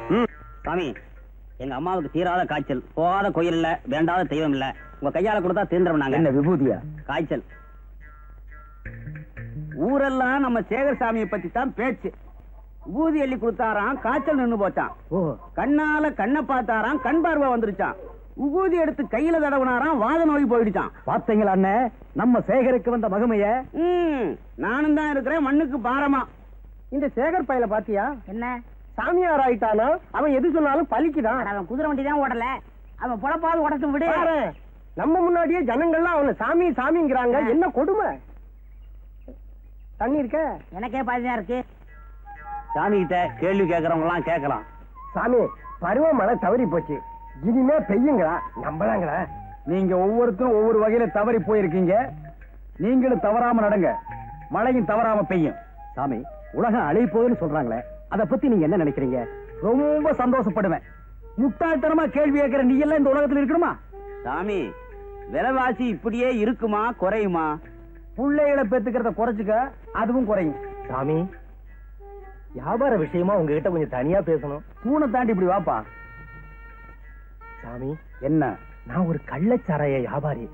சாமி, எங்க அம்மாவுக்கு தீராத காய்ச்சல், போகாத கோயில் இல்ல, வேண்டாத தெய்வம் இல்ல, உங்க கையால கொடுத்தா தீர்ந்துடும். என்ன விபூதியா? காய்ச்சல். ஊரெல்லாம் நம்ம சேகர் சாமியை பத்தி தான் பேச்சு. விபூதி எள்ளி கொடுத்தாராம், காய்ச்சல் நின்று போச்சான். கண்ணால கண்ணை பார்த்தாராம், கண் பார்வை வந்துருச்சான். விபூதி எடுத்து கையில தடவுனாராம், வாத நோய் போயிடுச்சான். பாத்தீங்களா அண்ணே, நம்ம சேகருக்கு வந்த மகிமைய? நானும் தான் இருக்கிறேன் மண்ணுக்கு பாரமா. இந்த சேகர் பையில பாத்தியா? என்ன சாமியார் ஆயிட்டானோ? அவன் எது சொன்னாலும் பலிக்குதான். அவன் குதிரை வண்டி தான் ஓடல, அவன் பொழப்பாவது ஓடட்டும் விடு. நம்ம முன்னாடியே ஜனங்கள்லாம் அவனை சாமி சாமிங்கிறாங்க. என்ன கொடுமை. தண்ணி இருக்க? எனக்கே பாதிதான் இருக்கு. சாமி கிட்ட கேள்வி கேட்கறவங்க எல்லாம் கேட்கலாம். சாமி, பருவமழை தவறி போச்சு, இனிமே பெய்யுங்களா? நம்பலாங்களா? நீங்க ஒவ்வொருத்தரும் ஒவ்வொரு வகையில தவறி போயிருக்கீங்க. நீங்களும் தவறாம நடங்க, மழையும் தவறாம பெய்யும். சாமி, உலகம் அழிய போகுதுன்னு சொல்றாங்களே, அத பத்தி நீங்க என்ன நினைக்கிறீங்க? ரொம்ப சந்தோஷப்படுவேன். முட்டாள்தனமா கேள்வி கேட்கிற நீ எல்லாம் இந்த உலகத்துல இருக்கணுமா? சாமி, விலைவாசி இப்படியே இருக்குமா குறையுமா? பிள்ளைகளை பெத்துக்கிறத குறைச்சுக்க, அதுவும் குறையும். சாமி, வியாபார விஷயமா உங்ககிட்ட கொஞ்சம் தனியா பேசணும். பூனை தாண்டி இப்படி வாப்பா. சாமி, என்ன? நான் ஒரு கள்ளச்சாராய வியாபாரி.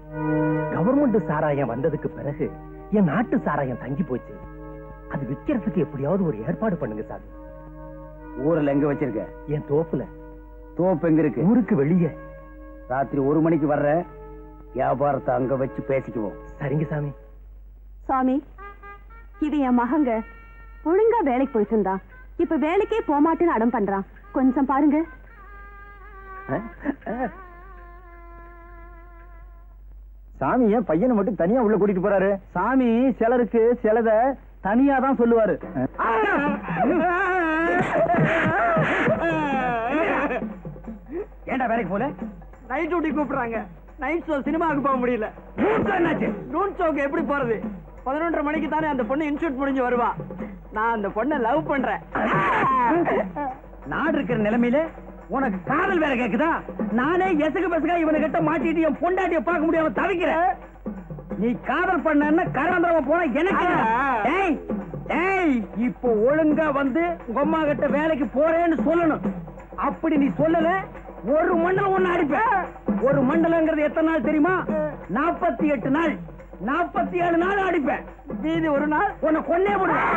கவர்மெண்ட் சாராயம் வந்ததுக்கு பிறகு என் நாட்டு சாராயம் தங்கி போச்சு. அது விக்கிறதுக்கு எப்படியாவது ஒரு ஏற்பாடு பண்ணுங்க சாமி. ஊர்ல எங்க வச்சிருக்க? என் தோப்புல. தோப்பு எங்க இருக்கு? ஊருக்கு வெளியே. ராத்திரி 1 மணிக்கு வர்ற, வியாபாரத்தை அங்க வச்சு பேசிக்குவோம். சரிங்க சாமி. சாமி, இது என் மகங்க. ஒழுங்கா வேலைக்கு போயிட்டு இருந்தா, இப்ப வேலைக்கே போமாட்டேன்னு அடம் பண்றான். கொஞ்சம் பாருங்க. சாமி ஏன் பையனை மட்டும் தனியா உள்ள கூட்டிட்டு போறாரு? சாமி சிலருக்கு சிலத தனியா தான் சொல்லுவாரு. ஏண்டா வேலைக்கு போல? நைட் டியூட்டி கூப்பிடுறாங்க. நைட் ஷோ சினிமாவுக்கு போக முடியல. நூன் ஷோக்கு எப்படி போறது? 11:30 மணிக்கு தானே அந்த பொண்ணு இன்ஸ்டியூட் முடிஞ்சு வருவா. நான் அந்த பொண்ணை லவ் பண்றேன். நாடு இருக்கிற நிலைமையில உனக்கு காதல் வேலை கேக்குதா? நானே எசகு பசகா இவனை கிட்ட மாட்டிட்டு என் பொண்டாட்டிய பார்க்க முடியாம தவிக்கிறேன். நீ காதல் பண்ண கரந்திரமா போன எனக்கு. இப்போ ஒழுங்கா வந்து உங்க அம்மா கிட்ட வேலைக்கு போறேன்னு சொல்லணும். அப்படி நீ சொல்லல, ஒரு மண்டலம் ஒண்ணு அடிப்பேன். ஒரு மண்டலங்கிறது எத்தனை நாள் தெரியுமா? 48 நாள். 47 நாள் அடிப்பேன். மீதி ஒரு நாள் உன்னை கொன்னே போடுவேன்.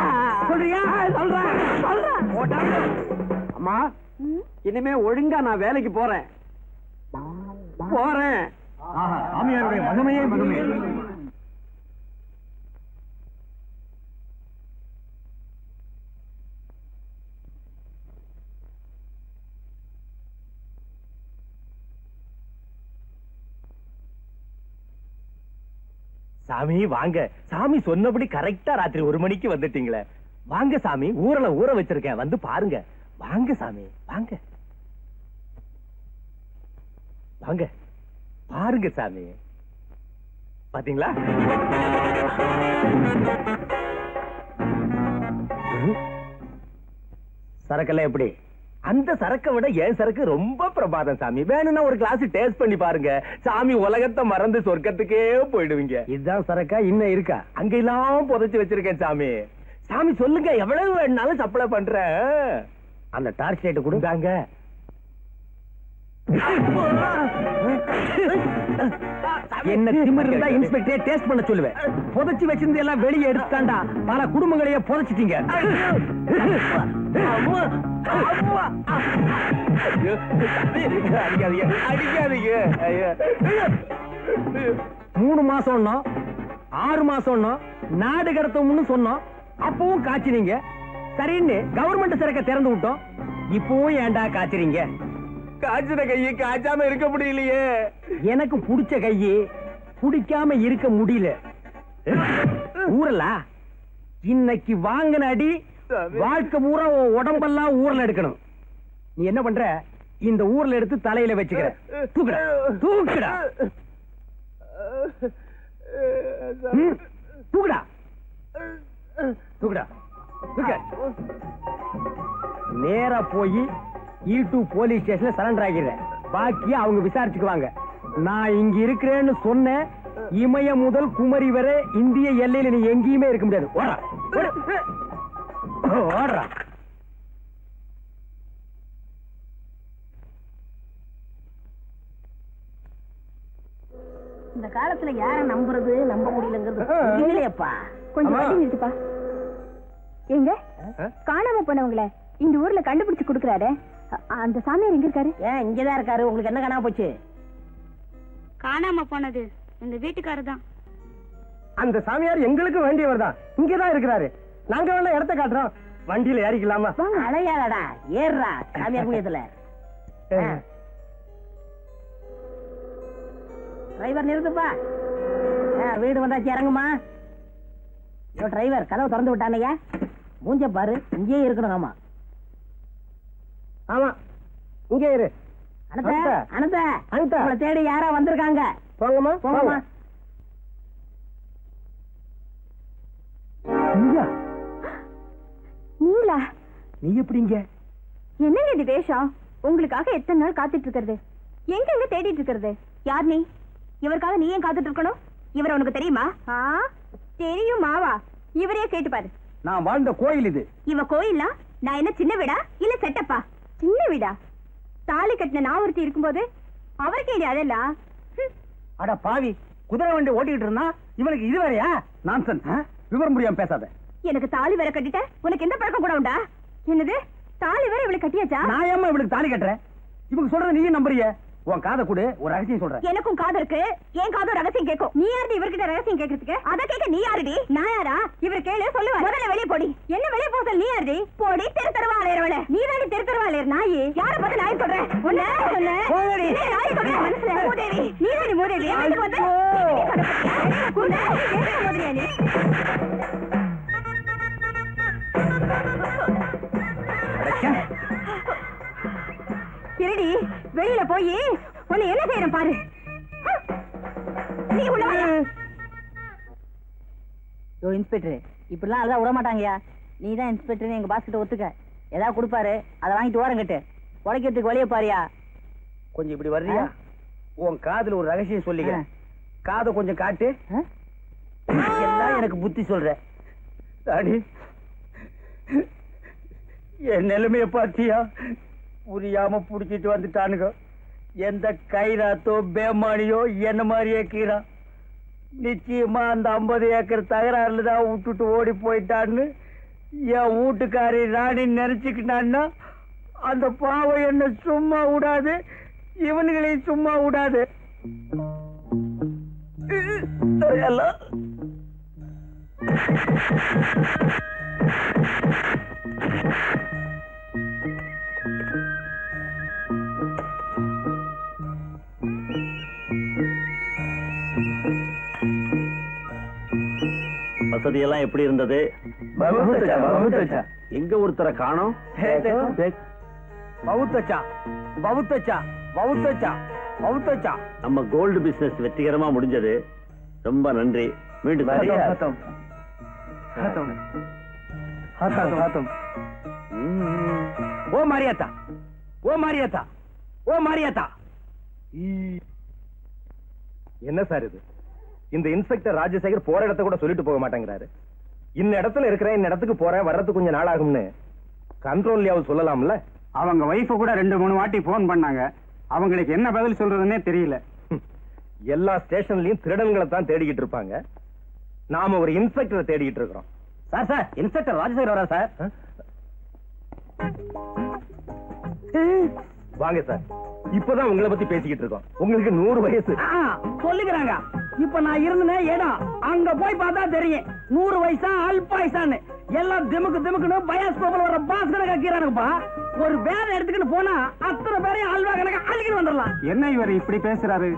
சொல்றியா? சொல்றேன். அம்மா, இனிமே ஒழுங்கா நான் வேலைக்கு போறேன். சாமியாருடைய மகமையே மகமே. சாமி வாங்க. சாமி சொன்னபடி கரெக்டா ராத்திரி 1 மணிக்கு வந்துட்டீங்களே. வாங்க சாமி, ஊரல ஊற வச்சிருக்கேன், வந்து பாருங்க. வாங்க சாமி, வாங்க வாங்க பாருங்க சாமி. பாத்தீங்களா? சரக்கெல்லாம் எப்படி? அந்த சரக்கை விட என் சரக்கு ரொம்ப பிரபாதம் சாமி. வேணும்னா ஒரு கிளாஸ் டேஸ்ட் பண்ணி பாருங்க. சாமி உலகத்தை மறந்து சொர்க்கத்துக்கே போயிடுவீங்க. இதுதான் சரக்கா? இன்னும் இருக்கா? அங்க எல்லாம் புதைச்சு வச்சிருக்கேன் சாமி. சாமி சொல்லுங்க, எவ்வளவு வேணாலும் சப்ளை பண்றேன். அந்த டார்ச் லைட் கொடுத்தாங்க. என்ன திமிர் இருந்தா இன்ஸ்பெக்டரே டேஸ்ட் பண்ண சொல்லுவேன். புதைச்சு வச்சிருந்து எல்லாம் வெளியே எடுத்தாண்டா பல குடும்பங்களையே புதைச்சிட்டீங்க. 3 மாசம் 6 மாசம் நாடு கடத்தோம்னு சொன்னோம். அப்பவும் காய்ச்சினீங்க. சரின்னு கவர்மெண்ட் சரக்க திறந்து விட்டோம். இப்பவும் ஏண்டா காய்ச்சறீங்க? காய்ச்சின கையை காய்ச்சாம இருக்க முடியலையே. எனக்கு புடிச்ச கையை புடிக்காம இருக்க முடியல. ஊரல இன்னைக்கு வாங்கின அடி வாழ்க்கை பூரா உடம்பெல்லாம் ஊர்ல எடுக்கணும். நீ என்ன பண்ற? இந்த ஊர்ல எடுத்து தலையில வச்சுக்கிற. தூக்குடா தூக்குடா தூக்குடா தூக்குடா தூக்க. நேரா போய் E2 போலீஸ் ஸ்டேஷன்ல சரண்டர் ஆகிறேன். பாக்கி அவங்க விசாரிச்சுக்குவாங்க. நான் இங்க இருக்கிறேன்னு சொன்ன இமய முதல் குமரி வரை இந்திய எல்லையில நீ எங்கேயுமே இருக்க முடியாது. ஓடுறா. இந்த காலத்துல யார நம்புறது நம்ப முடியலங்கிறது புரியலையப்பா. கொஞ்சம் வண்டி நிறுத்துப்பா. எங்க காணாம போனவங்கள இந்த ஊர்ல கண்டுபிடிச்சு கொடுக்கறாரு. அந்த சாமியார் எங்க இருக்காரு? ஏன் இங்கதான் இருக்காரு? உங்களுக்கு என்ன காணாம போச்சு? காணாம போனது எங்க வீட்டுக்காரர் தான். அந்த சாமியார் எங்களுக்கு வேண்டியவர் தான், இங்கதான் இருக்கிறாரு. நாங்க வேணா இடத்த காட்டுறோம், வண்டியில ஏறிக்கலாமா? அலையாடா, ஏறுறா சாமியார் புண்ணியத்துல. டிரைவர் நிறுத்துப்பா. வீடு வந்தாச்சு, இறங்குமா. டிரைவர் கதவை திறந்து விட்டானையா, மூஞ்ச பாரு, இங்கேயே இருக்கணும். ஆமா ஆமா, இங்கே இரு. உங்களை தேடி யாரா வந்திருக்காங்க. போங்கம்மா, போங்கம்மா. நீங்களா? நீ எப்படிங்க? என்னங்க இது வேஷம்? உங்களுக்காக எத்தனை நாள் காத்துட்டு இருக்கிறது, எங்க தேடிட்டு இருக்கிறது? யார் நீ? இவருக்காக நீ ஏன் காத்துட்டு இருக்கணும்? இவர் உனக்கு தெரியுமா? தெரியுமாவா? இவரே கேட்டு பாரு. நான் வாழ்ந்த கோயில் இது. இவ கோயிலா? நான் என்ன சின்ன வீடா இல்ல செட்டப்பா? சின்ன வீடா? தாலி கட்டின நான் ஒருத்தி இருக்கும்போது அவர் கேடி அதெல்லாம். அட பாவி, குதிரை வண்டி ஓட்டிட்டு இருந்தா இவனுக்கு இது வேறையா? நான்சன், விவரம் முடியாம பேசாத. எனக்கு தாலி வேற கட்டிட்ட, உனக்கு எந்த பழக்கம் கூட உண்டா? என்னது தாலி வேற இவளுக்கு கட்டியாச்சா? நான் ஏம்மா இவளுக்கு தாலி கட்டுறேன்? இவங்க சொல்றத நீயும் நம்புறிய? உன் காதை கொடு, ஒரு ரகசியம் சொல்றேன். எனக்கும் காது இருக்கு, என் காதும் ரகசியம் கேட்கும். நீ யாரு இவர்கிட்ட ரகசியம் கேட்கறதுக்கு? அத கேட்க நீ யாருடி? நான் யாரா? இவர் கேளு, சொல்லுவா. முதல்ல வெளியே போடி. என்ன வெளியே போக சொல்ல? நீ யாருடி? போடி, தெருத்தரவா அலையறவளே. நீ தாண்டி தெருத்தரவா அலையற நாயி. யார பத்தி நாய் சொல்றேன்? உன்ன சொன்ன போடி. நீ நாய் சொல்ற மனசுல மூதேவி. நீ தாண்டி மூதேவி. வீட்டுக்கு வந்து குண்டா என்ன மூதேவி நீ? இருடி, வெளியில போய் உன்னை என்ன செய்யறேன் பாரு. நீ உள்ள வா. இன்ஸ்பெக்டர் இப்படிலாம் அதான் விட மாட்டாங்கயா. நீ தான் இன்ஸ்பெக்டர் எங்க பாஸ் கிட்ட ஒத்துக்க. ஏதாவது கொடுப்பாரு, அதை வாங்கிட்டு ஓரம் கட்டு. உடைக்கிறதுக்கு வழிய பாரியா. கொஞ்சம் இப்படி வர்றியா? உன் காதுல ஒரு ரகசியம் சொல்லிக்க. காதை கொஞ்சம் காட்டு. எல்லாம் எனக்கு புத்தி சொல்ற. ராணி, என் நிலைமைய பாத்தியா? புரியாம புடிச்சிட்டு வந்துட்டானுங்க. எந்த கைராத்தோ பேமானியோ என்ன மாதிரியே கீரா. நிச்சயமா அந்த 50 ஏக்கர் தகராறுல தான் விட்டுட்டு ஓடி போயிட்டான்னு என் வீட்டுக்காரி ராணி நினைச்சுக்கிட்டான்னா அந்த பாவம் என்ன சும்மா விடாது, இவனுங்களையும் சும்மா விடாது. எல்லாம் வசதியெல்லாம் எப்படி இருந்தது? எங்க ஒருத்தரை காணோம்? நம்ம கோல்டு பிசினஸ் வெற்றிகரமா முடிஞ்சது. ரொம்ப நன்றி. மீண்டும் ஓ மாரியாத்தா, ஓ மாரியாத்தா, ஓ மாரியாத்தா. என்ன சார் இது? இந்த இன்ஸ்பெக்டர் ராஜசேகர் போற இடத்த கூட சொல்லிட்டு போக மாட்டேங்கிறாரு. இந்த இடத்துல இருக்கிறேன், இந்த இடத்துக்கு போறேன், வர்றதுக்கு கொஞ்சம் நாள் ஆகும்னு கண்ட்ரோல்லையாவது சொல்லலாம்ல? அவங்க வைஃப கூட 2-3 வாட்டி போன் பண்ணாங்க. அவங்களுக்கு என்ன பதில் சொல்றதுன்னே தெரியல. எல்லா ஸ்டேஷன்லயும் திருடன்களை தான் தேடிக்கிட்டு இருப்பாங்க. நாம ஒரு இன்ஸ்பெக்டரை தேடிக்கிட்டு இருக்கிறோம். சார், சார், இன்ஸ்பெக்டர் ராஜசேகர் வரா சார். வாங்க சார். இப்பதான் உங்களை பத்தி பேசிக்கிட்டு இருக்கோம். உங்களுக்கு 100 வயசு சொல்லுகிறாங்க. இப்ப நான் இருந்தனே இடம் அங்க போய் பார்த்தா தெரியும் 100 வயசா அல்பாயுசான்னு. எல்லாம் திமுக்கு திமுக்குன்னு பயாஸ்கோப்ல வர பாஸ் கணக்கா கீரானுப்பா. ஒரு வேலை எடுத்துக்கிட்டு போனா அத்தனை பேரையும் அல்வா கணக்கா அழுகிட்டு வந்துடலாம். என்ன இவர் இப்படி பேசுறாரு?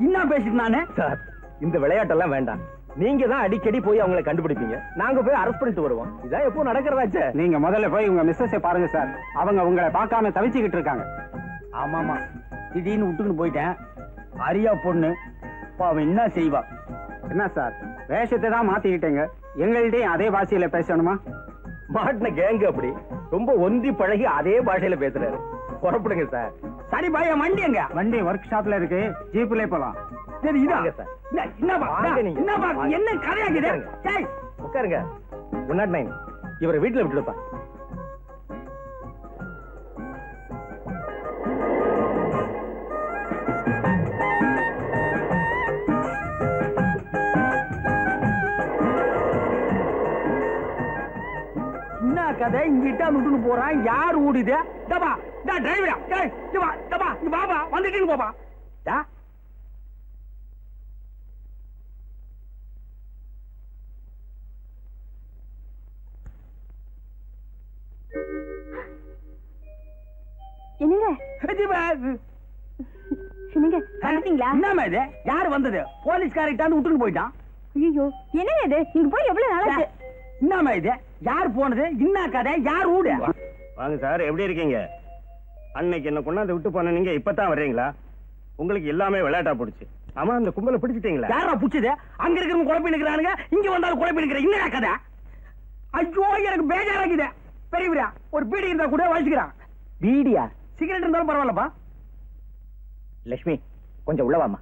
என்ன பேசிட்டு நானே சார்? இந்த விளையாட்டெல்லாம் வேண்டாம். நீங்க தான் அடிக்கடி போய் அவங்களை கண்டுபிடிப்பீங்க, நாங்க போய் அரெஸ்ட் பண்ணிட்டு வருவோம். இதான் எப்போ நடக்கிறதாச்சே. நீங்க முதல்ல போய் உங்க மிஸ்ஸஸை பாருங்க சார். அவங்க உங்களை பார்க்காம தவிச்சுக்கிட்டு இருக்காங்க. ஆமாமா, திடீர்னு விட்டுக்கிட்டு போயிட்டேன். அரியா பொண்ணு அவன் என்ன செய்வா? என்ன சார், வேஷத்தை தான் மாத்திக்கிட்டேங்க. எங்கள்கிட்டயும் அதே பாஷையில பேசணுமா? மாட்டின கேங்க அப்படி ரொம்ப ஒந்தி பழகி அதே பாஷையில பேசுறாரு. புறப்படுங்க சார். சரி பாய், வண்டி எங்க? வண்டி ஒர்க் ஷாப்ல இருக்கு, ஜீப்ல போலாம். சரி, இதாங்க சார். என்ன கதையாக்குது? உட்காருங்க. 109 இவரை வீட்டுல விட்டுடுப்பா. கதை இங்கிட்ட விட்டுன்னு போறான். யார் ஓடிது? டபா டா டிரைவரா, டேய் இங்க வா, டபா இங்க வாப்பா, வந்துட்டீங்க போப்பா. டா என்னங்க என்னங்க வந்துட்டீங்களா? என்னம்மா இது? யார் வந்தது? போலீஸ்காரிட்டாந்து விட்டுன்னு போயிட்டான். ஐயோ என்னங்க இது? நீங்க போய் எவ்வளவு நாளாச்சு? என்னம்மா இது? யார் போனது? என்ன கதை? யார் ஊடு? வாங்க சார், எப்படி இருக்கீங்க? அன்னைக்கு என்ன கொண்டாந்து விட்டு போன நீங்க இப்பதான் வர்றீங்களா? உங்களுக்கு எல்லாமே விளையாட்டா போடுச்சு. ஆமா, அந்த கும்பலை பிடிச்சிட்டீங்களா? யாரா புடிச்சது? அங்க இருக்கிறவங்க குழப்பி நிக்கிறானுங்க, இங்க வந்தாலும் குழப்பி நிக்கிற. என்ன கதை? ஐயோ எனக்கு பேஜாராக்குது. பெரியவரா, ஒரு பீடி இருந்தா கூட வலிச்சுக்கிறான். பீடியா? சிகரெட் இருந்தாலும் பரவாயில்லப்பா. லட்சுமி, கொஞ்சம் உள்ளவாமா.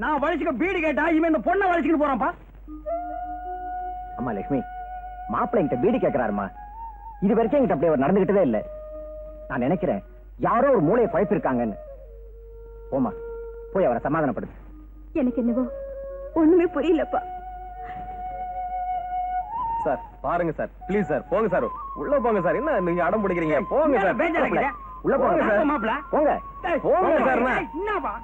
நான் வலிச்சுக்க பீடி கேட்டா இவன் இந்த பொண்ணை வலிச்சுக்கிட்டு போறான்ப்பா. அம்மா லட்சுமி, மாப்பிள்ளை கிட்ட பீடி கேட்கிறாருமா. இது வரைக்கும் என்கிட்ட அப்படி அவர் நடந்துகிட்டதே இல்ல. நான் நினைக்கிறேன் யாரோ ஒரு மூளையை குழப்பிருக்காங்கன்னு. போமா, போய் அவரை சமாதானப்படுத்து. எனக்கு என்னவோ ஒண்ணுமே புரியலப்பா. சார் பாருங்க சார், ப்ளீஸ் சார், போங்க சார், உள்ள போங்க சார். என்ன நீங்க அடம் பிடிக்கிறீங்க? போங்க சார், பேஜாராக்குது. உள்ள போங்க சார். மாப்பிள்ள போங்க போங்க சார். என்னப்பா?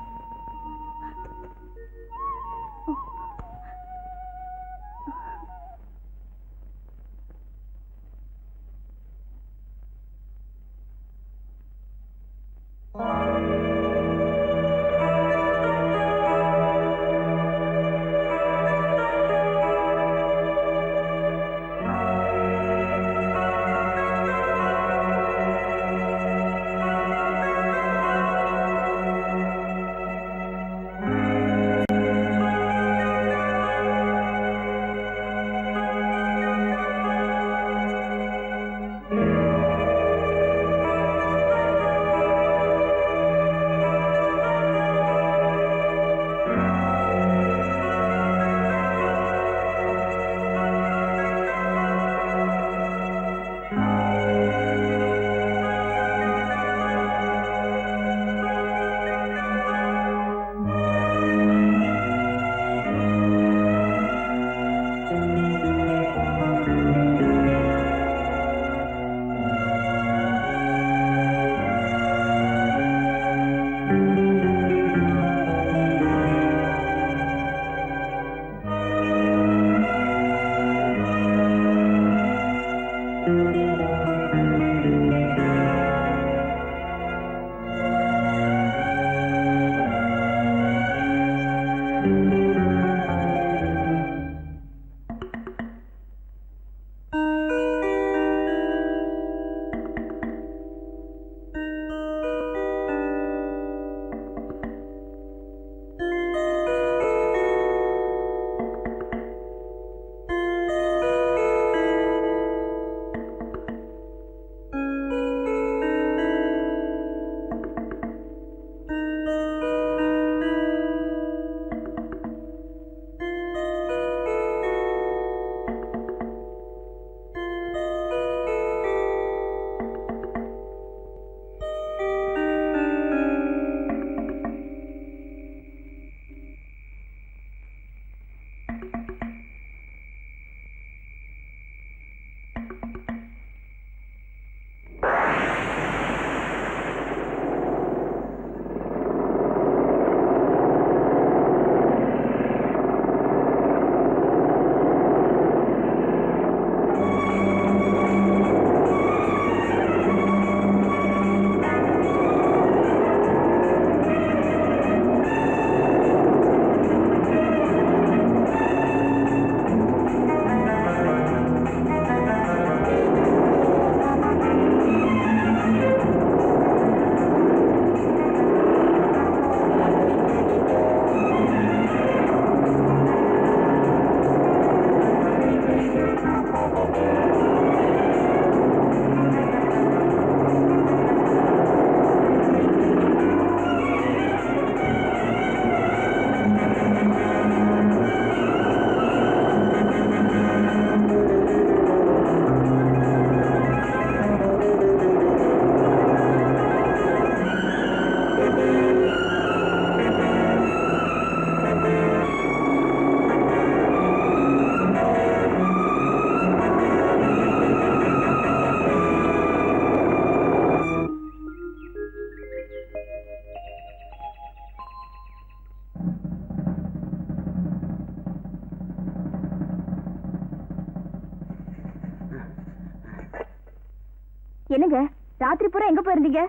என்னங்க ராத்திரி பூரா எங்க போயிருந்தீங்க?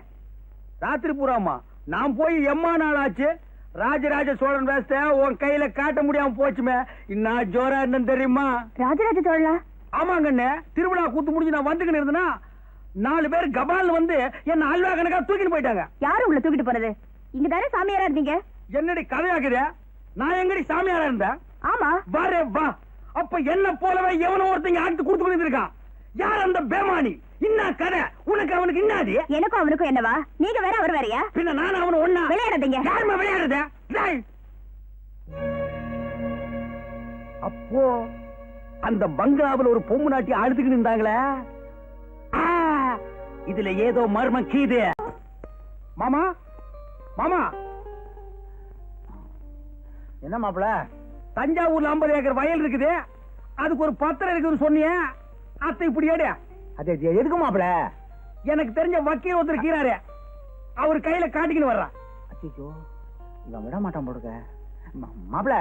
ராத்திரி பூராமா நான் போய் எம்மா நாள் ஆச்சு. ராஜராஜ சோழன் வேஸ்ட உன் கையில காட்ட முடியாம போச்சுமே. இன்னும் ஜோரா என்னன்னு தெரியுமா? ராஜராஜ சோழனா? ஆமாங்கண்ணே, திருவிழா கூத்து முடிஞ்சு நான் வந்துக்கிட்டு இருந்தேன்னா 4 பேர் கபால் வந்து என்ன அல்வா கணக்கா தூக்கிட்டு போயிட்டாங்க. யாரு உங்களை தூக்கிட்டு போனது? இங்க தானே சாமியாரா இருந்தீங்க. என்னடி கதையாக்குதே? நான் எங்கடி சாமியாரா இருந்தேன்? ஆமா. வாரே வா. அப்ப என்ன போலவே எவனோ ஒருத்தங்க ஆட்டு கொடுத்து இருக்கான். யார் அந்த பேமானி? என்ன கதை உனக்கு அவனுக்கு? இன்னாடி எனக்கும் அவனுக்கும் என்னவா? நீங்க வேற அவர் வேறயா? பின்ன நான் அவனு ஒண்ணா விளையாடுறீங்க? யாருமா விளையாடுறத? அப்போ அந்த பங்களாவில் ஒரு பொம்மு நாட்டி அழுதுகிட்டு இருந்தாங்களே, இதுல ஏதோ மர்மம் கீது. மாமா மாமா, என்ன மாப்பிள? தஞ்சாவூர்ல 50 ஏக்கர் வயல் இருக்குது, அதுக்கு ஒரு பத்திரம் இருக்குன்னு சொன்னிய. அத்தை இப்படி ஏடு. அது எதுக்கு மாப்பிள? எனக்கு தெரிஞ்ச வக்கீல் ஒருத்தர் இருக்கிறாரு, அவர் கையில காட்டிக்கின்னு வர்றான். அச்சோ, இவன் விட மாட்டான் போடுங்க. மாப்பிள,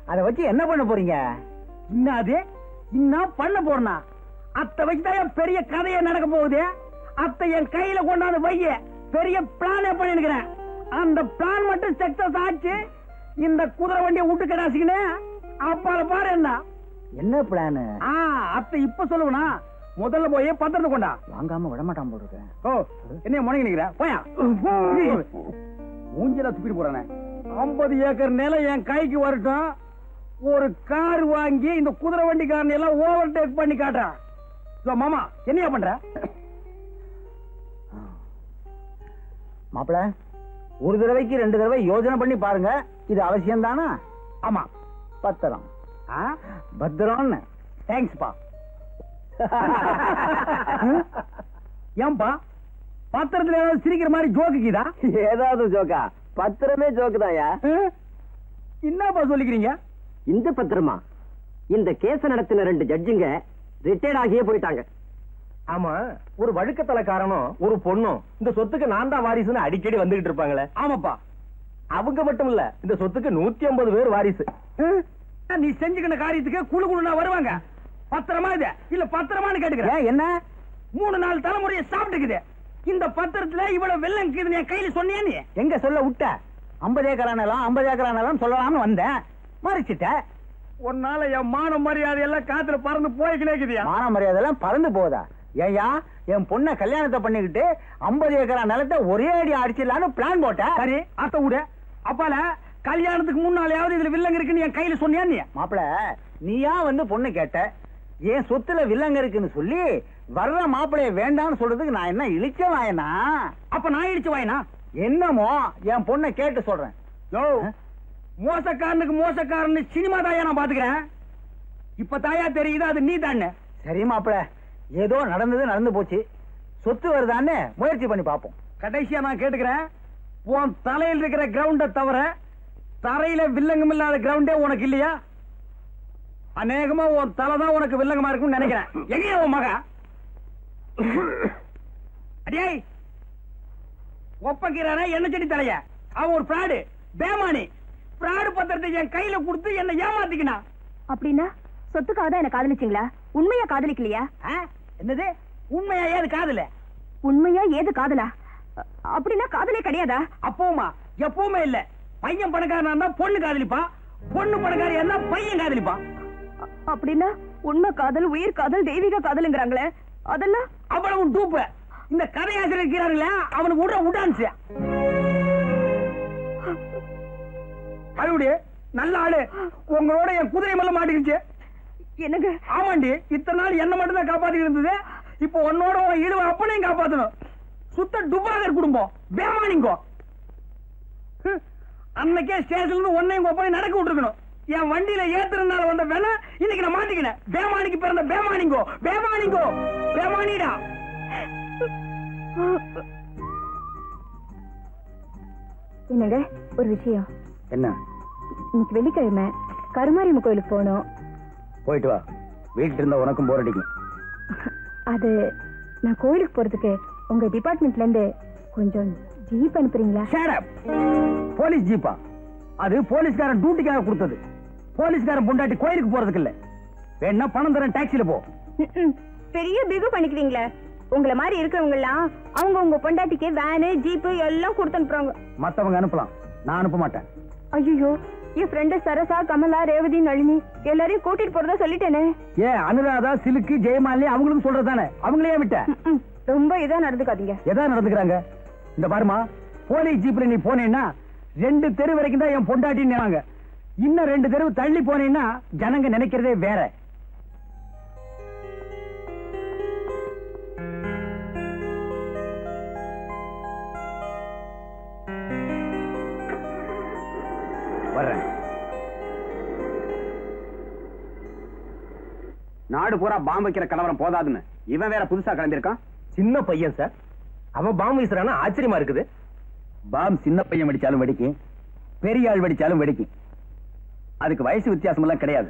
அதை வச்சு என்ன பண்ண போறீங்க? இன்னாது இன்னும் பண்ண போறனா? அத்தை வச்சுதான் பெரிய கதையை நடக்க போகுது. அத்தை என் கையில கொண்டாந்து வைய பெரிய பிளானே பண்ணிருக்கிறேன். அந்த பிளான் மட்டும் சக்சஸ் ஆச்சு, இந்த குதிரை வண்டியை விட்டு கடாசிக்கினே அப்பால பாரு. என்ன பிளான்? அத்தை இப்ப சொல்லுவனா? முதல்ல போய் பத்திரத்தை கொண்டா. வாங்காம விட மாட்டான் போட்டுருக்கேன். ஓ, என்ன முடங்கி நிக்கிற? போயா மூஞ்சில துப்பிட்டு போறானே. 50 ஏக்கர் நிலம் என் கைக்கு வரட்டும், ஒரு கார் வாங்கி இந்த குதிரை வண்டிக்காரன் எல்லாம் ஓவர் டேக் பண்ணி காட்டுறான். மாமா என்னையா பண்ற? மாப்பிள, ஒரு தடவைக்கு 2 தடவை யோசனை பண்ணி பாருங்க, இது அவசியம் தானா? ஆமா, பத்திரம். பத்திரம். தேங்க்ஸ்பா. ஏன்பா பத்திரத்துல ஏதாவது சிரிக்கிற மாதிரி ஜோக்குதா? ஏதாவது ஜோக்கா? பத்திரமே ஜோக்குதாயா? என்னப்பா சொல்லிக்கிறீங்க? இந்த பத்திரமா? இந்த கேஸ நடத்தின 2 ஜட்ஜுங்க ரிட்டையர்ட் ஆகியே போயிட்டாங்க. ஆமா, ஒரு வழுக்கத்தலைக்காரனும் ஒரு பொண்ணும் இந்த சொத்துக்கு நான் தான் வாரிசுன்னு அடிக்கடி வந்துகிட்டு இருப்பாங்களே. ஆமாப்பா, அவங்க மட்டும் இல்ல, இந்த சொத்துக்கு 150 பேர் வாரிசு. நீ செஞ்சுக்கிற காரியத்துக்கு குழு குழுனா வருவாங்க. பத்திரமா இது இல்ல பத்திரமான்னு கேட்டுக்கிறேன். என்ன 3-4 தலைமுறையை சாப்பிட்டுக்குது. இந்த பத்திரத்துல இவ்வளவு வெள்ளம் இருக்குதுன்னு என் கையில சொன்னியா? நீ எங்க சொல்ல விட்ட? 50 ஏக்கரானலாம் 50 ஏக்கரானலாம் சொல்லலாம்னு வந்தேன், மறைச்சிட்ட. உன்னால என் மான மரியாதை எல்லாம் காத்துல பறந்து போய்க்கிட்டே. மான மரியாதை எல்லாம் பறந்து போதா? ஏயா, என் பொண்ணை கல்யாணத்தை பண்ணிக்கிட்டு 50 ஏக்கரா நிலத்தை ஒரே அடி அடிச்சிடலான்னு பிளான் போட்ட. சரி, அத்த விட. அப்பால கல்யாணத்துக்கு முன்னாலேயாவது இதுல வில்லங்க இருக்குன்னு என் கையில சொன்னியா? நீ மாப்பிள, நீயா வந்து பொண்ணு கேட்ட, என் சொத்துல வில்லங்க இருக்குன்னு சொல்லி வர்ற மாப்பிளைய வேண்டாம்னு சொல்றதுக்கு நான் என்ன இழிச்ச வாயனா? அப்ப நான் இழிச்ச வாயனா? என்னமோ என் பொண்ணை கேட்டு சொல்றேன். யோ, மோசக்காரனுக்கு மோசக்காரன் சினிமா தாயா நான் பாத்துக்கிறேன். இப்ப தாயா தெரியுது அது நீ தானே. சரி மாப்பிள, ஏதோ நடந்தது நடந்து போச்சு, சொத்து வருதான்னு முயற்சி பண்ணி பாப்போம். கடைசியா நான் கேட்டுக்கிறேன், உன் தலையில் இருக்கிற கிரவுண்ட தவிர தரையில வில்லங்கம் இல்லாத கிரவுண்டே உனக்கு இல்லையா? அநேகமா உன் தலைதான் உனக்கு வில்லங்கமா இருக்கும்னு நினைக்கிறேன். எங்கேயா உன் மக? அடியே ஒப்பக்கிறானே என்ன செடி தலைய? அவன் ஒரு பிராடு, பேமானி. பிராடு பத்திரத்தை என் கையில கொடுத்து என்ன ஏமாத்திக்கினா. அப்படின்னா சொத்துக்காக தான் என்ன காதலிச்சீங்களா? உண்மையா காதலிக்கலையா? என்னது உண்மையா? ஏது காதல? உண்மையா ஏது காதலா? அப்படின்னா காதலே கிடையாதா? அப்பவுமா எப்பவுமே இல்ல. பையன் பணக்காரனா இருந்தா பொண்ணு காதலிப்பா, பொண்ணு பணக்காரியா இருந்தா பையன் காதலிப்பா. அப்படின்னா உண்மை காதல், உயிர் காதல், தெய்வீக காதல்ங்கறாங்களே, அதெல்லாம் அவ்வளவு டூப்பு. இந்த கதையாசிரியர் இருக்கிறாருல, அவனுக்கு விட விடான்ஸ். அழுடி நல்ல ஆளு, உங்களோட என் குதிரை மேல மாட்டிக்கிச்சு. என்னங்க? ஆமாண்டி, இத்தனை நாள் என்ன மட்டும் தான் காப்பாத்தி இருந்தது, இப்போ உன்னோட இழுவ அப்பனையும் காப்பாத்தணும். சுத்த டுபாகர் குடும்பம், பேமானிங்கோ. அன்னைக்கே ஸ்டேஷன்ல ஒன்னையும் ஒப்பனையும் நடக்க விட்டுருக்கணும். என் வண்டியில ஏத்துறதுனால வந்த வேலை இன்னைக்கு நான் மாட்டிக்கினேன். பேமானிக்கு பிறந்த பேமானிங்கோ, பேமானிங்கோ, பேமானிடா. என்னங்க ஒரு விஷயம். என்ன? இன்னைக்கு வெள்ளிக்கிழமை கருமாரியம்மன் கோயிலுக்கு போகணும். போயிட்டு வா, வீட்டுல இருந்தா உனக்கும் போர் அடிக்கும். அது நான் கோயிலுக்கு போறதுக்கு உங்க டிபார்ட்மெண்ட்ல இருந்து கொஞ்சம் ஜீப் அனுப்புறீங்களா? போலீஸ் ஜீப்பா? அது போலீஸ்காரன் டியூட்டிக்காக கொடுத்தது. போலீஸ்காரன் பொண்டாட்டி கோயிலுக்கு போறதுக்கு இல்ல. வேணா பணம் தரேன், டாக்ஸில போ. பெரிய பிகு பண்ணிக்கிறீங்களே. உங்களை மாதிரி இருக்கிறவங்க எல்லாம் அவங்க உங்க பொண்டாட்டிக்கு வேனு ஜீப்பு எல்லாம் கொடுத்து அனுப்புறாங்க. மத்தவங்க அனுப்பலாம், நான் அனுப்ப மாட்டேன். ஐயோ, என் ஃப்ரெண்டு சரசா, கமலா, ரேவதி, நளினி எல்லாரையும் கூட்டிட்டு போறதா சொல்லிட்டேனே. ஏன் அனுராதா, சிலுக்கு, ஜெயமாலினி அவங்களுக்கும் சொல்றதானே, அவங்களே விட்ட. ரொம்ப இதா நடந்துக்காதீங்க. எதா நடந்துக்கிறாங்க? இந்த பாருமா, போலீஸ் ஜீப்ல நீ போனேன்னா 2 தெரு வரைக்கும் தான் என் பொண்டாட்டின்னு நினைவாங்க. இன்னும் 2 தெரு தள்ளி போனேன்னா ஜனங்க நினைக்கிறதே வேற. வர்றேன். நாடு பூரா பாம்பு வைக்கிற கலவரம் போதாதுன்னு இவன் வேற புதுசா கிளம்பியிருக்கான். சின்ன பையன் சார், அவன் பாம்பு வீசுறானா ஆச்சரியமா இருக்குது. பாம் சின்ன பையன் வெடிச்சாலும் வெடிக்கும், பெரிய ஆள் வெடிச்சாலும் வெடிக்கும். அதுக்கு வயசு வித்தியாசம் எல்லாம் கிடையாது.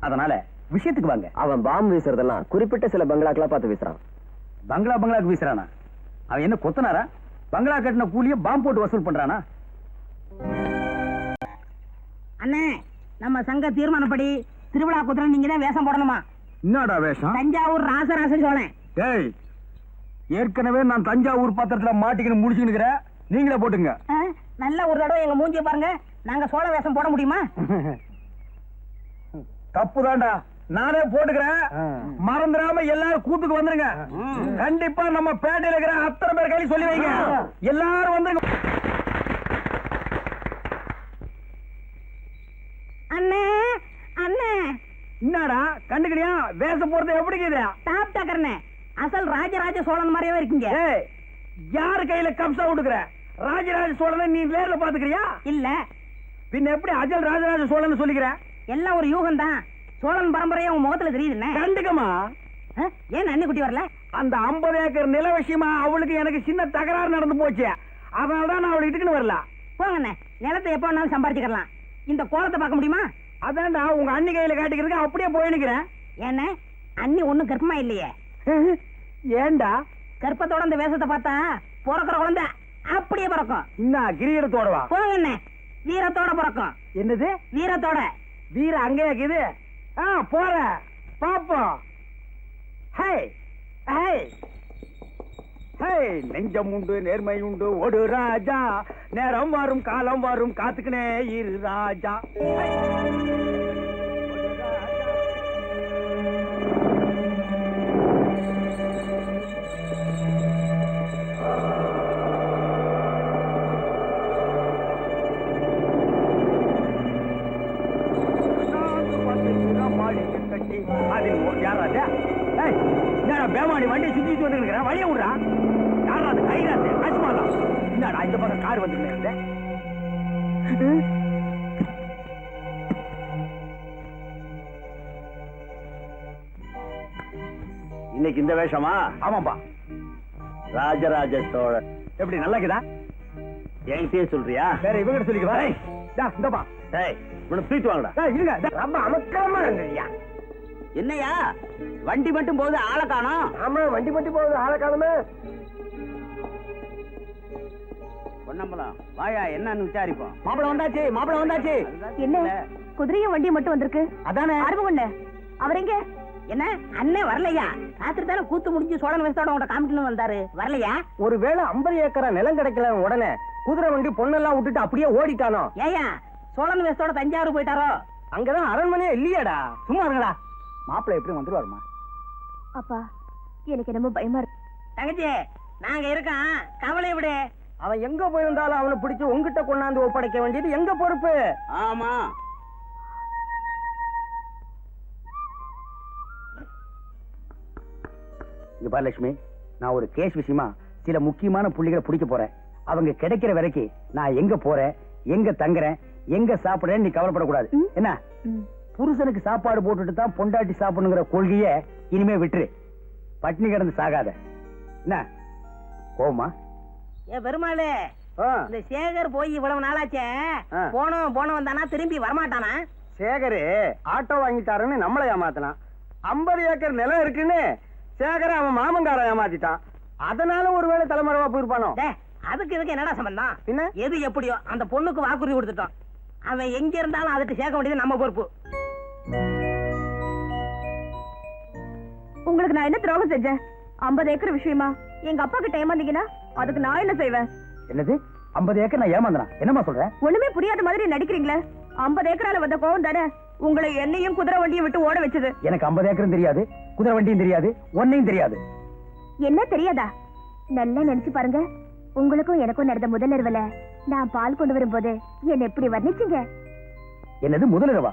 அதனால விஷயத்துக்கு வாங்க. அவன் பாம்பு வீசுறதெல்லாம் குறிப்பிட்ட சில பங்களாக்களா பார்த்து வீசுறான். பங்களாக்கு வீசுறானா? அவன் என்ன கொத்தனாரா? பங்களா கட்டின கூலிய பாம்பு போட்டு வசூல் பண்றானா? அண்ணே, நம்ம சங்க தீர்மானப்படி திருவிழா குதிரை நீங்க தான் வேஷம் போடணுமா? என்னடா வேஷம்? தஞ்சாவூர் ராசராச சோழன். டேய், ஏற்கனவே நான் தஞ்சாவூர் பத்திரத்துல மாட்டிக்கின்னு முடிச்சுக்கிற, நீங்களே போட்டுங்க. நல்ல ஒரு தடவை எங்க மூஞ்சிய பாருங்க, நாங்க சோழ வேஷம் போட முடியுமா? தப்புதான்டா, நானே போட்டுக்கிறேன். மறந்துடாம எல்லாரும் கூத்துக்கு வந்துருங்க. கண்டிப்பா நம்ம பேட்டையில இருக்கிற அத்தனை பேர் கையில் சொல்லி வைங்க. எல்லாரும் வந்துருங்க. அண்ணே, அண்ணே, என்னடா கண்டுக்கிறியா? வேஷம் போறது எப்படி இருக்குது? டாப் டக்கர்னே, அசல் ராஜராஜ சோழன் மாதிரியே இருக்கீங்க. யாரு கையில கம்சா விட்டுக்கிற? ராஜராஜ சோழனை நீ நேர்ல பாத்துக்கிறியா? இல்ல. பின்ன எப்படி அஜல் ராஜராஜ சோழன் சொல்லிக்கிற? எல்லாம் ஒரு யூகம் தான். சோழன் பரம்பரையா உன் முகத்துல தெரியுதுண்ணே. கண்டுக்கமா. ஏன் அண்ணி குட்டி வரல? அந்த 50 ஏக்கர் நில விஷயமா அவளுக்கு எனக்கு சின்ன தகராறு நடந்து போச்சு. அதனாலதான் நான் அவளை இட்டுக்குன்னு வரல. போங்கண்ணே, நிலத்தை எப்ப வேணாலும் சம்பாதிச்சுக்கலாம். இந்த கோலத்தை பார்க்க முடியுமா? அதான்டா உங்க அண்ணி கையில காட்டிக்கிறதுக்கு அப்படியே போய் நிக்கிறேன். ஏன்னா அண்ணி ஒண்ணும் கர்ப்பமா இல்லையே. ஏண்டா? கர்ப்பத்தோட அந்த வேஷத்தை பார்த்தா பிறக்கிற குழந்தை அப்படியே பிறக்கும். என்ன கிரீடத்தோட வா? போங்கண்ணே, வீரத்தோட பிறக்கும். என்னது வீரத்தோட? வீர அங்கே இருக்குது. போற பாப்போம். ஹே ஹே ஹே, நெஞ்சம் உண்டு, நேர்மை உண்டு, ஒரு ராஜா. நேரம் வரும், காலம் வரும், காத்துக்கினே இரு ராஜா. பேமாடி வண்டியை சுத்தி வந்து வழிய விடுறா. யாரா அது? கைராத்து அஜ்மாலா. என்னடா இந்த பக்கம் கார் வந்துருந்தேன். இன்னைக்கு இந்த வேஷமா? ஆமாப்பா. ராஜராஜ சோழன் எப்படி நல்லாக்குதா? என்கிட்டயே சொல்றியா? வேற இவங்க சொல்லிக்கவா? இந்தப்பா, உன்னை தூக்கி வாங்கடா. இருங்க, ரொம்ப அமக்கலமா இருங்கய்யா. என்னையா வண்டி மட்டும் போகுது, ஆளை காணோம்? ஆமா, வண்டி மட்டும் போகுது, ஆளை காணுமே. பொன்னம்பலம் வாயா, என்னன்னு விசாரிப்போம். மாப்பிள வந்தாச்சு, மாப்பிள வந்தாச்சு. என்ன குதிரையும் வண்டியும் மட்டும் வந்திருக்கு? அதானே அருமகுண்ட அவர் எங்க? என்ன அண்ணே வரலையா? ராத்திரி தானே கூத்து முடிஞ்சு சோழன் வேஷத்தோட உங்க காமிக்கணும் வந்தாரு, வரலையா? ஒருவேளை 50 ஏக்கரா நிலம் கிடைக்கல உடனே குதிரை வண்டி பொண்ணெல்லாம் விட்டுட்டு அப்படியே ஓடிட்டானோ? ஏயா சோழன் வேஷத்தோட தஞ்சாவூர் போயிட்டாரோ? அங்கதான் அரண்மனையே இல்லையாடா. சும்மா இருங்கடா. மாப்பிள எப்படி வந்துருவாருமா? அப்பா, எனக்கு ரொம்ப பயமா இருக்கு. தங்கச்சி, நாங்க இருக்கோம், கவலை விடு. அவன் எங்க போயிருந்தாலும் அவனை பிடிச்சு உங்ககிட்ட கொண்டாந்து ஒப்படைக்க வேண்டியது எங்க பொறுப்பு. ஆமா. இங்க பாரு லட்சுமி, நான் ஒரு கேஸ் விஷயமா சில முக்கியமான புள்ளிகளை பிடிக்க போறேன். அவங்க கிடைக்கிற வரைக்கும் நான் எங்க போறேன், எங்க தங்குறேன், எங்க சாப்பிடுறேன்னு நீ கவலைப்படக்கூடாது. என்ன? புருஷனுக்கு சாப்பாடு போட்டுட்டு தான் பொண்டாட்டி சாப்பிடணுங்கிற கொள்கைய இனிமே விட்டுரு. பட்டினி கிடந்து சாகாத. என்ன கோமா? ஏ பெருமாளே, இந்த சேகர் போய் இவ்வளவு நாளாச்சே, போனவன் தானா திரும்பி வரமாட்டானா? சேகரு ஆட்டோ வாங்கிட்டாருன்னு நம்மளை ஏமாத்தலாம். 50 ஏக்கர் நிலம் இருக்குன்னு சேகர அவன் மாமங்கார ஏமாத்திட்டான். அதனால ஒருவேளை தலைமறைவா போயிருப்பானோ? அதுக்கு இதுக்கு என்னடா சம்பந்தம்? என்ன? எது எப்படியோ அந்த பொண்ணுக்கு வாக்குறுதி கொடுத்துட்டோம். அவன் எங்க இருந்தாலும் அதுக்கு சேர்க்க வேண்டியது நம்ம பொறுப்பு. உங்களுக்கு நான் என்ன துரோகம் செஞ்சேன்? 50 ஏக்கர் விஷயமா எங்க அப்பா கிட்ட ஏமாந்தீங்கன்னா அதுக்கு நான் என்ன செய்வேன்? என்னது 50 ஏக்கர் நான் ஏமாந்தனா? என்னமா சொல்ற? ஒண்ணுமே புரியாத மாதிரி நடிக்கிறீங்களே. 50 ஏக்கரால வந்த கோவம் தானே உங்களை என்னையும் குதிரை வண்டியை விட்டு ஓட வச்சது. எனக்கு 50 ஏக்கரும் தெரியாது, குதிரை வண்டியும் தெரியாது, ஒன்னையும் தெரியாது. என்ன தெரியாதா? நல்லா நினைச்சு பாருங்க. உங்களுக்கும் எனக்கும் நடந்த முதல் இரவுல நான் பால் கொண்டு வரும்போது என்ன எப்படி வர்ணிச்சீங்க? என்னது முதல் இரவா?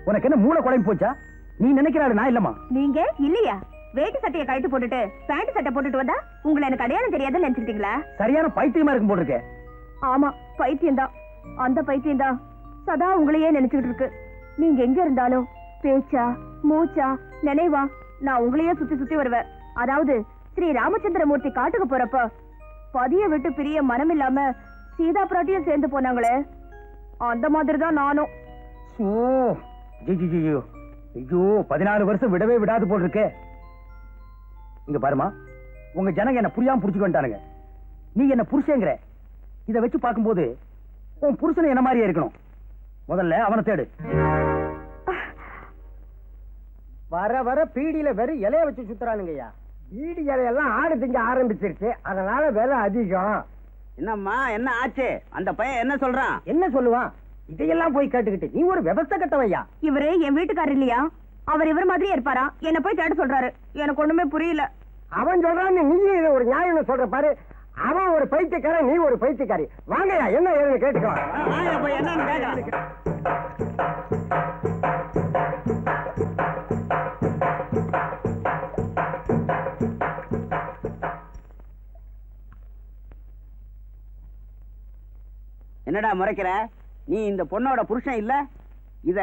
உனக்கு என்ன மூளை குழம்பு போச்சா? நீ நினைக்கிறாரு நான் இல்லம்மா. நீங்க இல்லையா? வேட்டி சட்டையை கழட்டி போட்டுட்டு பேண்ட் சட்டை போட்டுட்டு வந்தா உங்களை எனக்கு அடையாளம் தெரியாதுன்னு நினைச்சிட்டீங்களா? சரியான பைத்தியமா இருக்கும் போட்டிருக்க. ஆமா, பைத்தியம் தான். அந்த பைத்தியம் தான் சதா உங்களையே நினைச்சுக்கிட்டு இருக்கு. நீங்க எங்க இருந்தாலும் பேச்சா மூச்சா நினைவா நான் உங்களையே சுத்தி சுத்தி வருவேன். அதாவது ஸ்ரீ ராமச்சந்திரமூர்த்தி காட்டுக்கு போறப்ப பதிய விட்டு பிரிய மனம் இல்லாம சீதா பிராட்டியும் சேர்ந்து போனாங்களே, அந்த மாதிரி தான் நானும். ஐயோ 14 வருஷம் விடவே விடாது போல் இருக்கே. இங்க பாருமா, உங்க ஜனங்க என்ன புரியாம புடிச்சுட்டு வந்துட்டானுங்க. நீ என்ன புருஷங்கிற, இத வச்சு பார்க்கும்போது உன் புருஷன் என்ன மாதிரியே இருக்கணும். முதல்ல அவனை தேடு. வர வர பீடியில வெறும் இலைய வச்சு சுத்துறானுங்கய்யா. பீடி இலையெல்லாம் ஆடு திங்க ஆரம்பிச்சிருச்சு, அதனால விலை அதிகம். என்னம்மா என்ன ஆச்சு? அந்த பையன் என்ன சொல்றான்? என்ன சொல்லுவான்? இதையெல்லாம் போய் கேட்டுக்கிட்டு நீ ஒரு விவசாய கட்டவையா? இவரு என் வீட்டுக்காரர் இல்லையா? அவர் இவர் மாதிரியே இருப்பாரா? என்ன போய் தேட சொல்றாரு. எனக்கு ஒண்ணுமே புரியல. அவன் சொல்றான், நீ இதை ஒரு நியாயம் சொல்ற பாரு. அவன் ஒரு பைத்தியக்காரன், நீ ஒரு பைத்தியக்காரி. வாங்கயா, என்ன ஏதுன்னு கேட்டுக்கலாம். என்னன்னு கேட்கலாம். என்னடா முறைக்கிற? நீ இந்த பொண்ணோட புருஷன் இல்ல? இத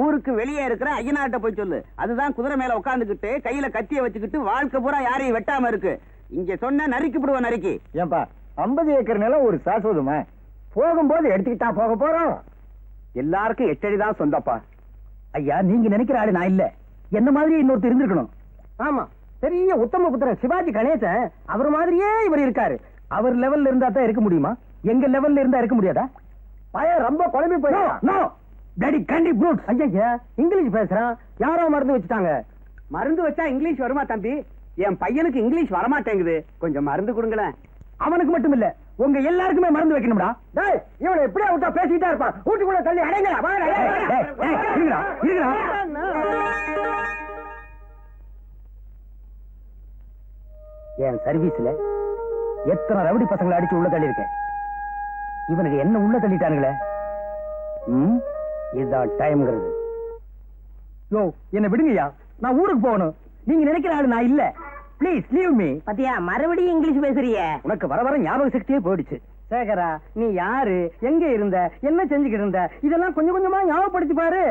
ஊருக்கு வெளியே இருக்கிற ஐயனாட்ட போய் சொல்லு. அதுதான் குதிரை மேல உட்காந்துக்கிட்டு கையில கத்திய வச்சுக்கிட்டு வாழ்க்கை பூரா யாரையும் வெட்டாம இருக்கு. இங்க சொன்ன நறுக்கி விடுவ நறுக்கி. ஏன்பா 50 ஏக்கர் நிலம் ஒரு சாஸ்வதமா? போகும்போது எடுத்துக்கிட்டா போக போறோம். எல்லாருக்கும் 8 அடி தான் சொந்தப்பா. ஐயா, நீங்க நினைக்கிற ஆளு நான் இல்ல. என்ன மாதிரி இன்னொருத்தர் இருந்திருக்கணும். ஆமா, பெரிய உத்தம புத்திரன் சிவாஜி கணேசன் அவர் மாதிரியே இவர் இருக்காரு. அவர் லெவல்ல இருந்தா தான் இருக்க முடியுமா? எங்க லெவல்ல இருந்தா இருக்க முடியாதா? பையன் ரொம்ப குழம்பி போயிடும். ஐயா, இங்கிலீஷ் பேசுறான். யாரோ மருந்து வச்சுட்டாங்க. மருந்து வச்சா இங்கிலீஷ் வருமா தம்பி? என் பையனுக்கு இங்கிலீஷ் வரமாட்டேங்குது, கொஞ்சம் மருந்து கொடுங்களேன். அவனுக்கு மட்டும் இல்ல, உங்க எல்லாருக்குமே மருந்து வைக்கணும்டா. டேய், இவனை எப்படியா விட்டா பேசிட்டா இருப்பான். வீட்டுக்குள்ள தள்ளி அடைங்களா. என் சர்வீஸ்ல எத்தனை ரவுடி பசங்களை அடிச்சு உள்ள தள்ளி இருக்கேன். இவனுக்கு என்ன உள்ள தள்ளிட்டானுங்களே. இதுதான் டைம்ங்கிறது. யோ, என்ன விடுங்கய்யா, நான் ஊருக்கு போகணும். நீங்க நினைக்கிற ஆளு நான் இல்ல. Please leave me. பத்தியா மறுபடியும் இங்கிலீஷ் பேசுறிய? உனக்கு வர வர ஞாபக சக்தியே போயிடுச்சு. சேகரா, நீ யாரு, எங்க இருந்த, என்ன செஞ்சுக்கிட்டு இருந்த, இதெல்லாம் கொஞ்சம் கொஞ்சமா ஞாபகப்படுத்தி பாரு.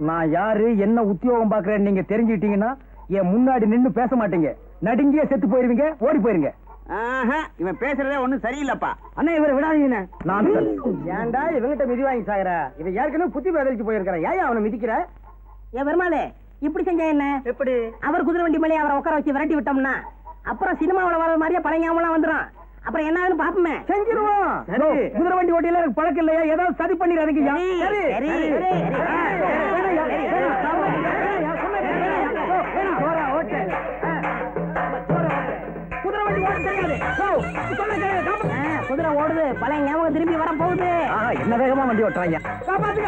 நான் யாரு, என்ன உத்தியோகம் பாக்குறேன்னு நீங்க தெரிஞ்சுக்கிட்டீங்கன்னா என் முன்னாடி நின்னு பேச மாட்டீங்க. நடுங்கியே செத்து போயிருவீங்க, ஓடி போயிருங்க. இவன் பேசுறதே ஒண்ணும் சரியில்லப்பா. அண்ணா, இவரை விடாதீங்க. நான் ஏன்டா இவங்கிட்ட மிதி வாங்கி சாகுற? இவன் ஏற்கனவே புத்தி பதிலிச்சு போயிருக்கிறேன். ஏன் அவனை மிதிக்கிற? ஏன் பெருமாளே, இப்படி செஞ்சா என்ன? எப்படி? அவர் குதிரை வண்டி மேலே அவரை உட்கார வச்சு விரட்டி விட்டோம்னா அப்புறம் சினிமாவில் வர மாதிரியே பழைய ஞாபகம் வந்துடும். அப்புறம் என்ன பாப்போமே. செஞ்சிருவோம். குதிரை வண்டி ஓட்டியில எனக்கு பழக்கம் இல்லையா? ஏதாவது சதி பண்ணிடுறதுக்கு. குதிரை ஓடுது, பழைய ஞாபகம் திரும்பி வர போகுது. என்ன வேகமா வண்டி ஓட்டுறாங்க. ஞாபகம் வந்து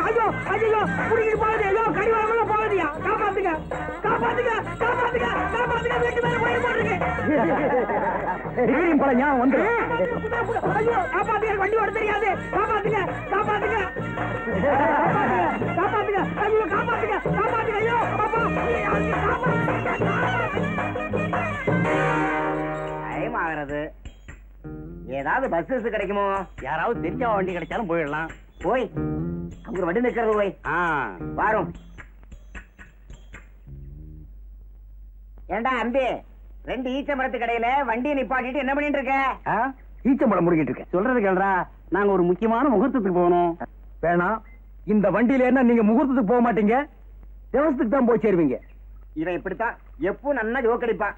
வண்டி ஓட தெரியாது. காப்பாத்துங்க, காப்பாத்துங்க, காப்பாத்துங்க, ஐயோ காப்பாத்துங்க, காப்பாத்துங்க, ஐயோ டைம் ஆகிறது. ஏதாவது பஸ் கிடைக்குமோ? யாராவது தெரிஞ்ச வண்டி கிடைச்சாலும் போயிடலாம். போய் அங்க வண்டி நிக்கிறது. போய் வாரும். ஏண்டா அம்பி, 2 ஈச்ச மரத்து கடையில வண்டியை நிப்பாட்டிட்டு என்ன பண்ணிட்டு இருக்க? ஈச்சம்பழம் முடிக்கிட்டு இருக்கேன். சொல்றது கேள்றா, நாங்க ஒரு முக்கியமான முகூர்த்தத்துக்கு போகணும். வேணாம், இந்த வண்டியில என்ன நீங்க முகூர்த்தத்துக்கு போக மாட்டீங்க, தேவசத்துக்கு தான் போய் சேருவீங்க. இவன் இப்படித்தான் எப்பவும் நல்லா ஜோக்கடிப்பான்.